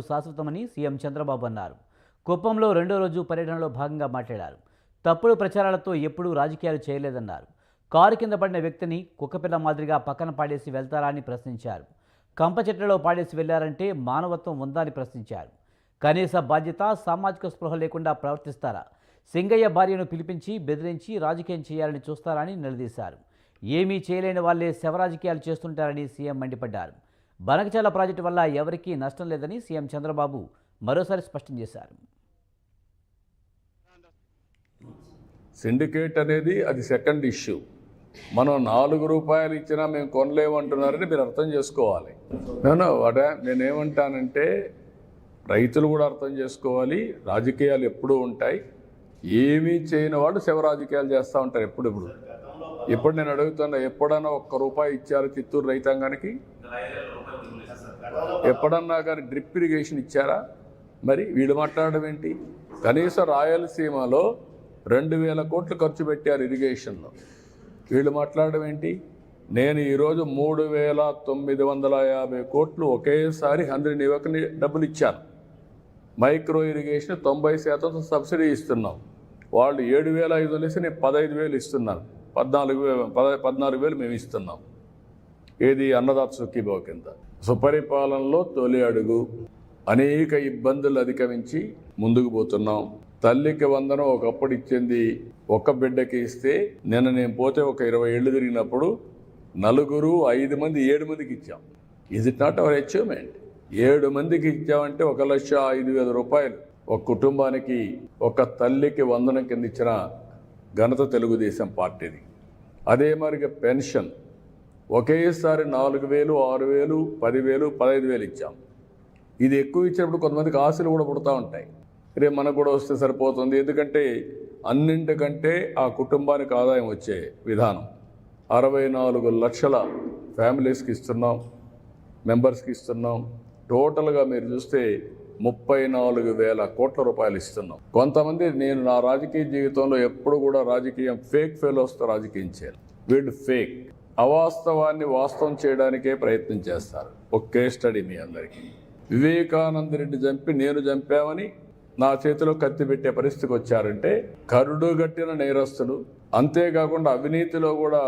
శాశ్వతమని CM Chandrababu అన్నారు. కుప్పంలో రెండో రోజు పర్యటనలో భాగంగా మాట్లాడారు. తప్పుడు ప్రచారాలతో ఎప్పుడూ రాజకీయాలు చేయలేదన్నారు. కారు కింద పడిన వ్యక్తిని కుక్కపిల్ల మాదిరిగా పక్కన పాడేసి వెళ్తారా అని ప్రశ్నించారు. కంప చెట్లలో పాడేసి వెళ్లారంటే మానవత్వం ఉందా అని ప్రశ్నించారు. కనీస బాధ్యత, సామాజిక స్పృహ లేకుండా ప్రవర్తిస్తారా? సింగయ్య భార్యను పిలిపించి బెదిరించి రాజకీయం చేయాలని చూస్తారని నిలదీశారు. ఏమీ చేయలేని వాళ్లే శవరాజకీయాలు చేస్తుంటారని సీఎం మండిపడ్డారు. బనకచర్ల ప్రాజెక్టు వల్ల ఎవరికీ నష్టం లేదని సీఎం చంద్రబాబు మరోసారి స్పష్టం చేశారు. సిండికేట్ అనేది అది సెకండ్ ఇష్యూ. మనం 4 రూపాయలు ఇచ్చినా మేము కొనలేమంటున్నారని మీరు అర్థం చేసుకోవాలి. నేనేమంటానంటే రైతులు కూడా అర్థం చేసుకోవాలి. రాజకీయాలు ఎప్పుడూ ఉంటాయి. ఏమీ చేయని వాడు శవ రాజకీయాలు చేస్తూ ఉంటారు ఇప్పుడు నేను అడుగుతున్నా, ఎప్పుడన్నా 1 రూపాయి ఇచ్చారు చిత్తూరు రైతాంగానికి? ఎప్పుడన్నా కానీ డ్రిప్ ఇరిగేషన్ ఇచ్చారా? మరి వీళ్ళు మాట్లాడడం ఏంటి? కనీసం రాయలసీమలో 2000 కోట్లు ఖర్చు పెట్టారు ఇరిగేషన్లో. వీళ్ళు మాట్లాడడం ఏంటి? నేను ఈరోజు 3950 కోట్లు ఒకేసారి 100 యువకుని డబ్బులు ఇచ్చాను. మైక్రో ఇరిగేషన్ 90% సబ్సిడీ ఇస్తున్నాం. వాళ్ళు 7500 ఇస్తే నేను 15000 ఇస్తున్నాను. 14,000 మేము ఇస్తున్నాం. ఏది అన్నదాత సుఖీభావ కింద. సుపరిపాలనలో తొలి అడుగు. అనేక ఇబ్బందులు అధిగమించి ముందుకు పోతున్నాం. తల్లికి వందనం ఒకప్పుడు ఇచ్చింది ఒక్క బిడ్డకి ఇస్తే, నేను పోతే ఒక 20 ఏళ్ళు తిరిగినప్పుడు 4, 5 మంది 7 మందికి ఇచ్చాం. Is it not our achievement? 7 మందికి ఇచ్చామంటే 1,05,000 రూపాయలు ఒక కుటుంబానికి, ఒక తల్లికి వందనం కింద ఇచ్చిన ఘనత తెలుగుదేశం పార్టీది. అదే మరిగా పెన్షన్ ఒకేసారి 4,000, 6,000, 10,000, 15,000 ఇచ్చాం. ఇది ఎక్కువ ఇచ్చినప్పుడు కొంతమందికి ఆశలు కూడా పుడతా ఉంటాయి. రేపు మనకు కూడా వస్తే సరిపోతుంది. ఎందుకంటే అన్నింటికంటే ఆ కుటుంబానికి ఆదాయం వచ్చే విధానం. 64 లక్షల ఫ్యామిలీస్కి ఇస్తున్నాం, మెంబర్స్కి ఇస్తున్నాం. టోటల్గా మీరు చూస్తే 34,000 కోట్ల రూపాయలు ఇస్తున్నాం. కొంతమంది, నేను నా రాజకీయ జీవితంలో ఎప్పుడు కూడా రాజకీయం ఫేక్ ఫెలోస్తో రాజకీయం చేయాలి. వీళ్ళు ఫేక్, అవాస్తవాన్ని వాస్తవం చేయడానికే ప్రయత్నం చేస్తారు. ఒక కేస్ స్టడీ మీ అందరికీ. వివేకానంద రెడ్డి చంపి నేను చంపామని నా చేతిలో కత్తి పెట్టే పరిస్థితికి వచ్చారంటే కరుడు గట్టిన నేరస్తులు. అంతేకాకుండా అవినీతిలో కూడా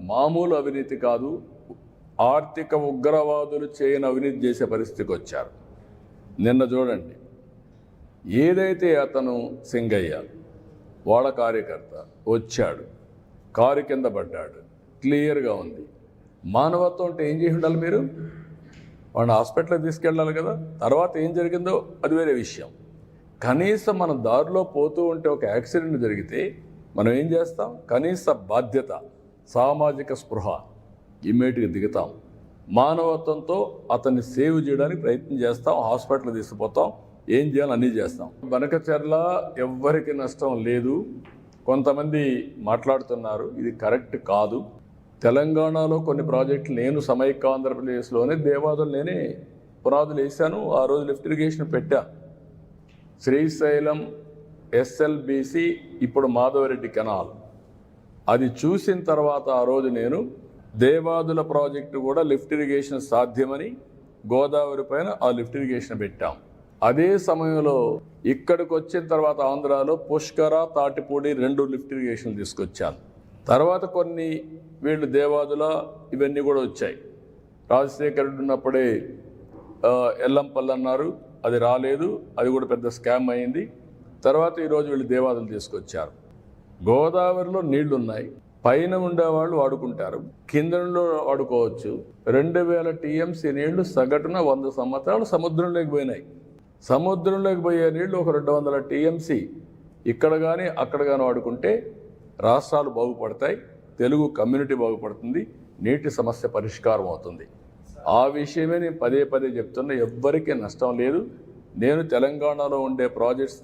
మామూలు అవినీతి కాదు, ఆర్థిక ఉగ్రవాదులు చేయని అవినీతి చేసే పరిస్థితికి వచ్చారు. నిన్న చూడండి, ఏదైతే అతను సింగయ్య వాళ్ళ కార్యకర్త వచ్చాడు, కారు కింద పడ్డాడు, క్లియర్గా ఉంది. మానవత్వం అంటే ఏం చేసి ఉండాలి? మీరు వాడిని హాస్పిటల్కి తీసుకెళ్ళాలి కదా. తర్వాత ఏం జరిగిందో అది వేరే విషయం. కనీసం మనం దారిలో పోతూ ఉంటే ఒక యాక్సిడెంట్ జరిగితే మనం ఏం చేస్తాం? కనీస బాధ్యత, సామాజిక స్పృహ, ఇమ్మీడియట్గా దిగుతాం. మానవత్వంతో అతన్ని సేవ్ చేయడానికి ప్రయత్నం చేస్తాం. హాస్పిటల్ తీసుకుపోతాం. ఏం చేయాలో అన్నీ చేస్తాం. బనకచర్ల ఎవ్వరికి నష్టం లేదు. కొంతమంది మాట్లాడుతున్నారు, ఇది కరెక్ట్ కాదు. తెలంగాణలో కొన్ని ప్రాజెక్టులు నేను సమైక్య ఆంధ్రప్రదేశ్లోనే దేవాదులు నేనే పునాదులు వేశాను. ఆ రోజు లిఫ్ట్ ఇరిగేషన్ పెట్టా. శ్రీశైలం SLBC, ఇప్పుడు మాధవరెడ్డి కెనాల్. అది చూసిన తర్వాత ఆ రోజు నేను దేవాదుల ప్రాజెక్టు కూడా లిఫ్ట్ ఇరిగేషన్ సాధ్యమని గోదావరి పైన ఆ లిఫ్ట్ ఇరిగేషన్ పెట్టాం. అదే సమయంలో ఇక్కడికి వచ్చిన తర్వాత ఆంధ్రాలో పుష్కర, తాటిపూడి 2 లిఫ్ట్ ఇరిగేషన్ తీసుకొచ్చాను. తర్వాత కొన్ని వీళ్ళు దేవాదుల ఇవన్నీ కూడా వచ్చాయి. రాజశేఖర రెడ్డి ఉన్నప్పుడే ఎల్లంపల్లి అన్నారు, అది రాలేదు, అది కూడా పెద్ద స్కామ్ అయింది. తర్వాత ఈరోజు వీళ్ళు దేవాదులు తీసుకొచ్చారు. గోదావరిలో నీళ్లు ఉన్నాయి, పైన ఉండేవాళ్ళు వాడుకుంటారు, కింద వాడుకోవచ్చు. 2000 TMC నీళ్లు సగటున 100 సంవత్సరాలు సముద్రంలోకి పోయినాయి. సముద్రంలోకి పోయే నీళ్లు ఒక 200 TMC ఇక్కడ కానీ అక్కడ కానీ వాడుకుంటే రాష్ట్రాలు బాగుపడతాయి, తెలుగు కమ్యూనిటీ బాగుపడుతుంది, నీటి సమస్య పరిష్కారం అవుతుంది. ఆ విషయమే నేను పదే చెప్తున్నా. ఎవ్వరికీ నష్టం లేదు. నేను తెలంగాణలో ఉండే ప్రాజెక్ట్స్